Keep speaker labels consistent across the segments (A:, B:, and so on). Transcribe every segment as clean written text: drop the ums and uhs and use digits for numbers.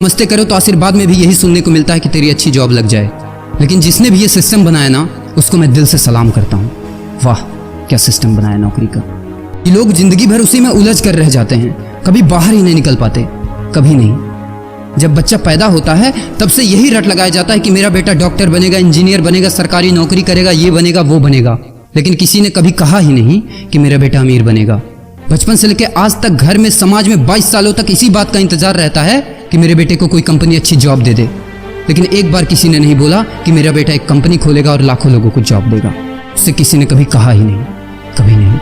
A: नमस्ते करो तो आशीर्वाद में भी यही सुनने को मिलता है कि तेरी अच्छी जॉब लग जाए। लेकिन जिसने भी ये सिस्टम बनाया ना, उसको मैं दिल से सलाम करता हूँ। वाह क्या सिस्टम बनाया नौकरी का। ये लोग जिंदगी भर उसी में उलझ कर रह जाते हैं, कभी बाहर ही नहीं निकल पाते, कभी नहीं। जब बच्चा पैदा होता है तब से यही रट लगाया जाता है कि मेरा बेटा डॉक्टर बनेगा, इंजीनियर बनेगा, सरकारी नौकरी करेगा, ये बनेगा वो बनेगा। लेकिन किसी ने कभी कहा ही नहीं कि मेरा बेटा अमीर बनेगा। बचपन से लेकर आज तक घर में, समाज में 22 सालों तक इसी बात का इंतजार रहता है कि मेरे बेटे को कोई कंपनी अच्छी जॉब दे दे। लेकिन एक बार किसी ने नहीं बोला कि मेरा बेटा एक कंपनी खोलेगा और लाखों लोगों को जॉब देगा। उससे किसी ने कभी कहा ही नहीं, कभी नहीं।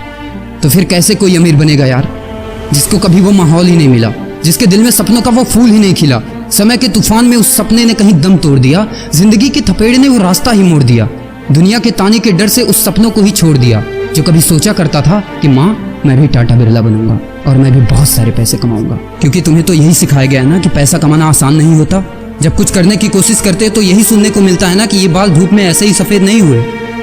A: तो फिर कैसे कोई अमीर बनेगा यार, जिसको कभी वो माहौल ही नहीं मिला, जिसके दिल में सपनों का वो फूल ही नहीं खिला। समय के तूफान में उस सपने ने कहीं दम तोड़ दिया, जिंदगी के थपेड़े ने वो रास्ता ही मोड़ दिया, दुनिया के ताने के डर से उस सपनों को ही छोड़ दिया। जो कभी सोचा करता था कि माँ मैं भी टाटा बिरला बनूंगा और मैं भी बहुत सारे पैसे कमाऊंगा। क्योंकि तुम्हें तो यही सिखाया गया है ना कि पैसा कमाना आसान नहीं होता। जब कुछ करने की कोशिश करते तो यही सुनने को मिलता है ना कि ये बाल धूप में ऐसे ही सफेद नहीं हुए।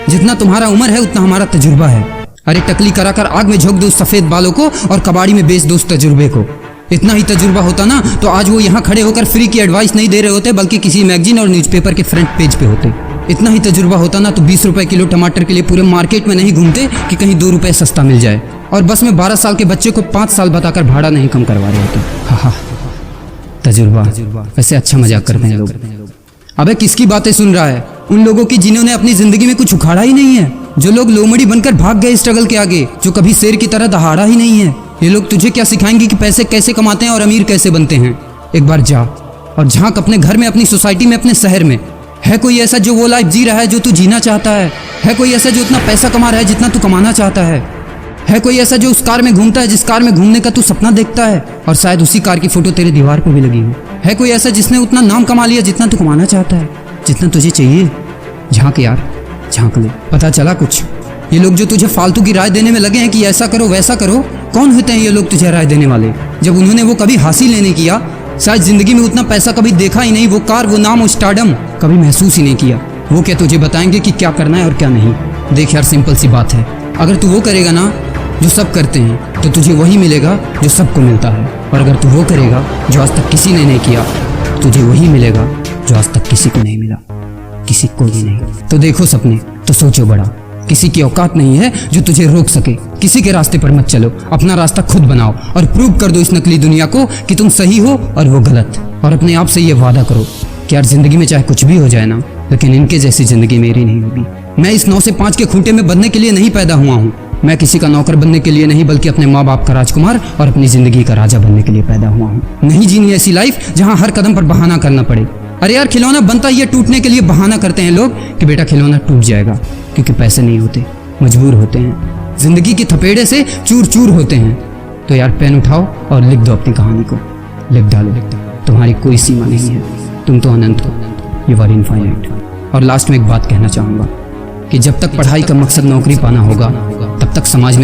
A: जितना तुम्हारा उम्र है उतना हमारा तजुर्बा है। अरे टकली कराकर आग में झोंक दो उस सफेद बालों को और कबाड़ी में बेच दो उस तजुर्बे को। इतना ही तजुर्बा होता ना तो आज वो यहाँ खड़े होकर फ्री की एडवाइस नहीं दे रहे होते, बल्कि किसी मैगजीन और न्यूज़पेपर के फ्रंट पेज पे होते। इतना ही तजुर्बा होता ना तो 20 रुपए किलो टमाटर के लिए पूरे मार्केट में नहीं घूमते कि कहीं 2 रुपए सस्ता मिल जाए। और बस में 12 साल के बच्चे को 5 साल बताकर भाड़ा नहीं कम करवा रहे होते। हा तजुर्बा। वैसे अच्छा मजाक करते हैं लोग। अबे किसकी बातें सुन रहा है? उन लोगों की जिन्होंने अपनी जिंदगी में कुछ उखाड़ा ही नहीं है, जो लोग लोमड़ी बनकर भाग गए स्ट्रगल के आगे, जो कभी शेर की तरह दहाड़ा ही नहीं है। ये लोग तुझे क्या सिखाएंगे कि पैसे कैसे कमाते हैं और अमीर कैसे बनते हैं। एक बार जा और झांक अपने घर में, अपनी सोसाइटी में, अपने शहर में। है कोई ऐसा जो वो लाइफ जी रहा है जो तू जीना चाहता है? है कोई ऐसा जो उतना पैसा कमा रहा है जितना तू कमाना चाहता है? है कोई ऐसा जो उस कार में घूमता है जिस कार में घूमने का तू सपना देखता है और शायद उसी कार की फोटो तेरे दीवार पर भी लगी हो? है कोई ऐसा जिसने उतना नाम कमा लिया जितना तू कमाना चाहता है, जितना तुझे चाहिए? झांक यार, झांक ले, पता चला कुछ। ये लोग जो तुझे फालतू की राय देने में लगे हैं कि ऐसा करो वैसा करो, कौन होते हैं ये लोग तुझे राय देने वाले, जब उन्होंने वो कभी हासिल ही नहीं किया? शायद जिंदगी में उतना पैसा कभी देखा ही नहीं, वो कार, वो नाम, वो स्टारडम कभी महसूस ही नहीं किया। वो क्या तुझे बताएंगे कि क्या करना है और क्या नहीं? देख यार, सिंपल सी बात है, अगर तू वो करेगा ना जो सब करते हैं तो तुझे वही मिलेगा जो सबको मिलता है। और अगर तू वो करेगा जो आज तक किसी ने नहीं किया, तुझे वही मिलेगा जो आज तक किसी को नहीं मिला, किसी को भी नहीं। तो देखो सपने तो सोचो बड़ा। किसी की औकात नहीं है जो तुझे रोक सके। किसी के रास्ते पर मत चलो, अपना रास्ता खुद बनाओ और प्रूव कर दो इस नकली दुनिया को कि तुम सही हो और वो गलत। और अपने आप से ये वादा करो कि यार जिंदगी में चाहे कुछ भी हो जाए ना, लेकिन इनके जैसी जिंदगी मेरी नहीं होगी। मैं इस 9 से 5 के खूंटे में बंधने के लिए नहीं पैदा हुआ हूँ। मैं किसी का नौकर बनने के लिए नहीं, बल्कि अपने माँ बाप का राजकुमार और अपनी जिंदगी का राजा बनने के लिए पैदा हुआ हूँ। नहीं जीनी ऐसी लाइफ जहाँ हर कदम पर बहाना करना पड़े। अरे यार, खिलौना बनता ही है टूटने के लिए। बहाना करते हैं लोग कि बेटा खिलौना टूट जाएगा, क्योंकि पैसे नहीं होते, मजबूर होते हैं, जिंदगी के थपेड़े से चूर चूर होते हैं। तो यार पेन उठाओ और लिख दो अपनी कहानी को, लिख डालो। तुम्हारी कोई सीमा नहीं है, तुम तो अनंत हो, यू आर इनफाइनाइट। और लास्ट में एक बात कहना चाहूँगा कि जब तक पढ़ाई का मकसद नौकरी पाना होगा, तब तक समाज में